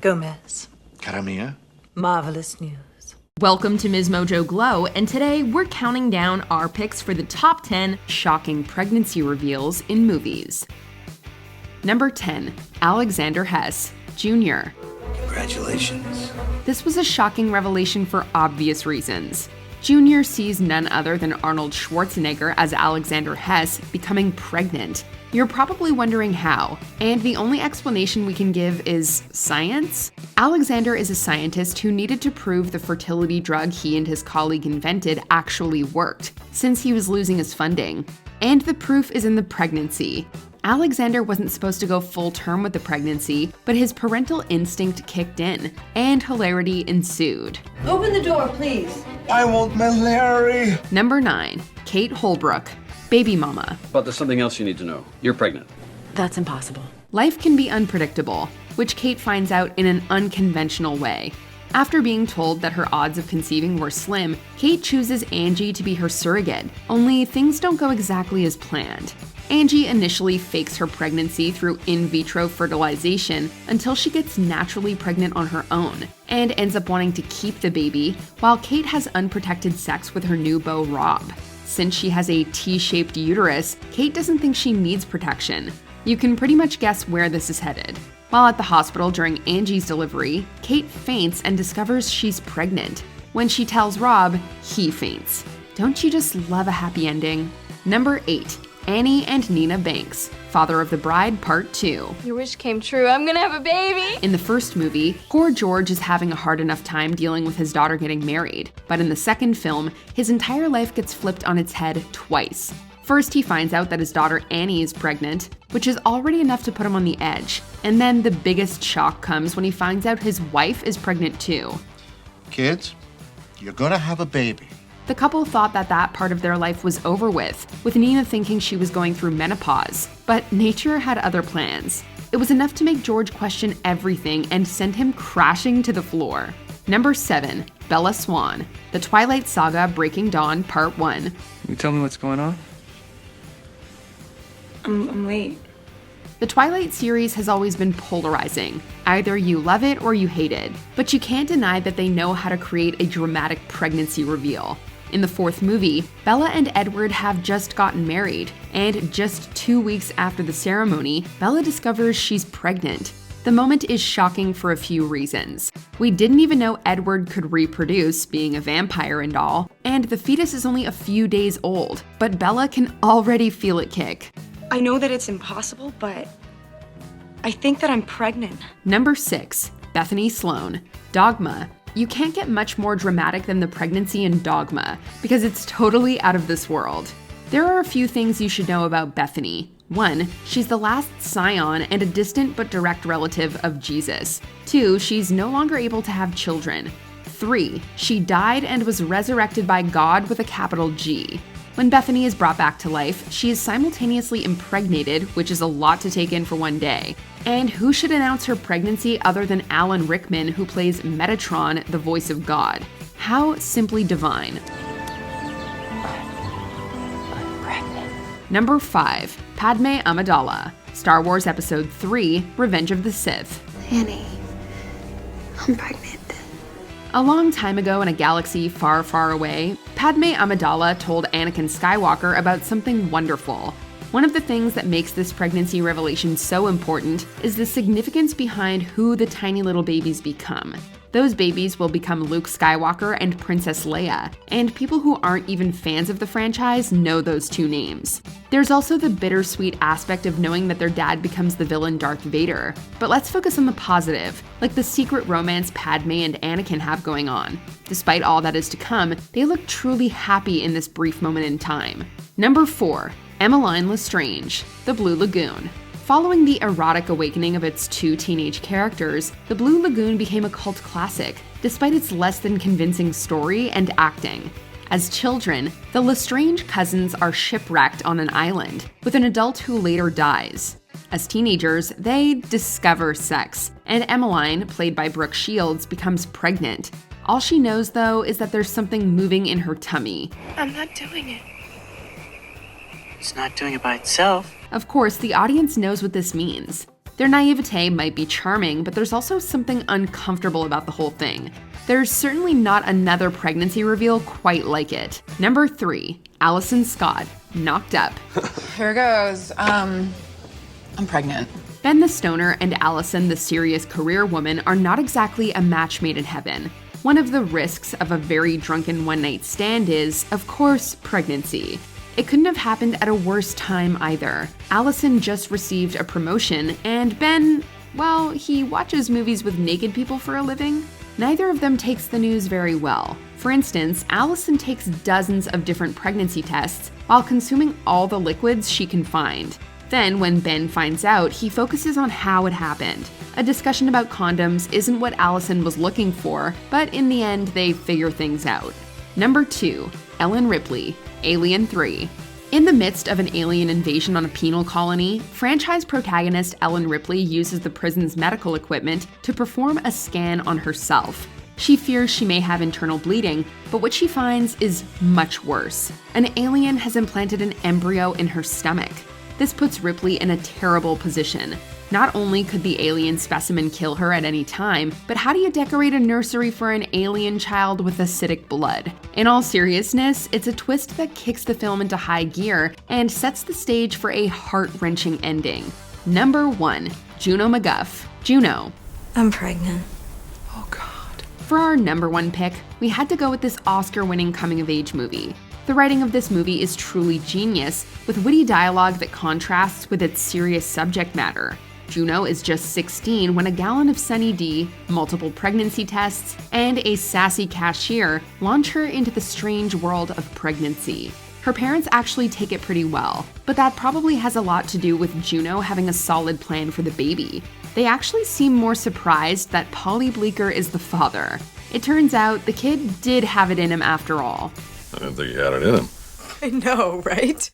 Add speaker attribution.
Speaker 1: Gomez.
Speaker 2: Caramia.
Speaker 1: Marvelous news.
Speaker 3: Welcome to Ms. Mojo Glow, and today we're counting down our picks for the top 10 shocking pregnancy reveals in movies. Number 10, Alexander Hess, Jr.
Speaker 2: Congratulations.
Speaker 3: This was a shocking revelation for obvious reasons. Jr. sees none other than Arnold Schwarzenegger as Alexander Hess becoming pregnant. You're probably wondering how, and the only explanation we can give is science. Alexander is a scientist who needed to prove the fertility drug he and his colleague invented actually worked, since he was losing his funding. And the proof is in the pregnancy. Alexander wasn't supposed to go full term with the pregnancy, but his parental instinct kicked in, and hilarity ensued.
Speaker 1: Open the door, please.
Speaker 2: I want my Larry.
Speaker 3: Number 9, Kate Holbrook, Baby Mama.
Speaker 4: But there's something else you need to know. You're pregnant.
Speaker 1: That's impossible.
Speaker 3: Life can be unpredictable, which Kate finds out in an unconventional way. After being told that her odds of conceiving were slim, Kate chooses Angie to be her surrogate, only things don't go exactly as planned. Angie initially fakes her pregnancy through in vitro fertilization until she gets naturally pregnant on her own, and ends up wanting to keep the baby, while Kate has unprotected sex with her new beau Rob. Since she has a T-shaped uterus, Kate doesn't think she needs protection. You can pretty much guess where this is headed. While at the hospital during Angie's delivery, Kate faints and discovers she's pregnant. When she tells Rob, he faints. Don't you just love a happy ending? Number 8, Annie and Nina Banks, Father of the Bride Part 2.
Speaker 5: Your wish came true. I'm gonna have a baby!
Speaker 3: In the first movie, poor George is having a hard enough time dealing with his daughter getting married. But in the second film, his entire life gets flipped on its head twice. First, he finds out that his daughter Annie is pregnant, which is already enough to put him on the edge. And then the biggest shock comes when he finds out his wife is pregnant too.
Speaker 2: Kids, you're gonna have a baby.
Speaker 3: The couple thought that that part of their life was over with Nina thinking she was going through menopause. But nature had other plans. It was enough to make George question everything and send him crashing to the floor. Number 7, Bella Swan, The Twilight Saga Breaking Dawn Part 1.
Speaker 6: Can you tell me what's going on?
Speaker 5: I'm late.
Speaker 3: The Twilight series has always been polarizing. Either you love it or you hate it. But you can't deny that they know how to create a dramatic pregnancy reveal. In the fourth movie, Bella and Edward have just gotten married, and just 2 weeks after the ceremony, Bella discovers she's pregnant. The moment is shocking for a few reasons. We didn't even know Edward could reproduce, being a vampire and all, and the fetus is only a few days old, but Bella can already feel it kick.
Speaker 5: I know that it's impossible, but I think that I'm pregnant.
Speaker 3: Number 6, Bethany Sloan, Dogma. You can't get much more dramatic than the pregnancy in Dogma, because it's totally out of this world. There are a few things you should know about Bethany. 1, she's the last scion and a distant but direct relative of Jesus. 2, she's no longer able to have children. 3, she died and was resurrected by God with a capital G. When Bethany is brought back to life, she is simultaneously impregnated, which is a lot to take in for one day. And who should announce her pregnancy other than Alan Rickman, who plays Metatron, the voice of God? How simply divine.
Speaker 1: I'm pregnant.
Speaker 3: Number 5, Padme Amidala, Star Wars Episode 3, Revenge of the Sith.
Speaker 5: Annie, I'm pregnant.
Speaker 3: A long time ago in a galaxy far, far away, Padme Amidala told Anakin Skywalker about something wonderful. One of the things that makes this pregnancy revelation so important is the significance behind who the tiny little babies become. Those babies will become Luke Skywalker and Princess Leia, and people who aren't even fans of the franchise know those two names. There's also the bittersweet aspect of knowing that their dad becomes the villain Darth Vader. But let's focus on the positive, like the secret romance Padme and Anakin have going on. Despite all that is to come, they look truly happy in this brief moment in time. Number 4, Emmeline Lestrange, The Blue Lagoon. Following the erotic awakening of its 2 teenage characters, The Blue Lagoon became a cult classic, despite its less than convincing story and acting. As children, the Lestrange cousins are shipwrecked on an island, with an adult who later dies. As teenagers, they discover sex, and Emmeline, played by Brooke Shields, becomes pregnant. All she knows, though, is that there's something moving in her tummy.
Speaker 5: I'm not doing it.
Speaker 7: It's not doing it by itself.
Speaker 3: Of course, the audience knows what this means. Their naivete might be charming, but there's also something uncomfortable about the whole thing. There's certainly not another pregnancy reveal quite like it. Number 3, Allison Scott, knocked up.
Speaker 6: Here goes. I'm pregnant.
Speaker 3: Ben the stoner and Allison the serious career woman are not exactly a match made in heaven. One of the risks of a very drunken one-night stand is, of course, pregnancy. It couldn't have happened at a worse time either. Allison just received a promotion, and Ben, well, he watches movies with naked people for a living. Neither of them takes the news very well. For instance, Allison takes dozens of different pregnancy tests while consuming all the liquids she can find. Then, when Ben finds out, he focuses on how it happened. A discussion about condoms isn't what Allison was looking for, but in the end, they figure things out. Number 2, Ellen Ripley, Alien 3. In the midst of an alien invasion on a penal colony, franchise protagonist Ellen Ripley uses the prison's medical equipment to perform a scan on herself. She fears she may have internal bleeding, but what she finds is much worse. An alien has implanted an embryo in her stomach. This puts Ripley in a terrible position. Not only could the alien specimen kill her at any time, but how do you decorate a nursery for an alien child with acidic blood? In all seriousness, it's a twist that kicks the film into high gear and sets the stage for a heart-wrenching ending. Number 1, Juno McGuff, Juno.
Speaker 1: I'm pregnant.
Speaker 6: Oh, God.
Speaker 3: For our number 1 pick, we had to go with this Oscar-winning coming-of-age movie. The writing of this movie is truly genius, with witty dialogue that contrasts with its serious subject matter. Juno is just 16 when a gallon of Sunny D, multiple pregnancy tests, and a sassy cashier launch her into the strange world of pregnancy. Her parents actually take it pretty well, but that probably has a lot to do with Juno having a solid plan for the baby. They actually seem more surprised that Polly Bleeker is the father. It turns out the kid did have it in him after all.
Speaker 7: I didn't think he had it in him.
Speaker 6: I know, right?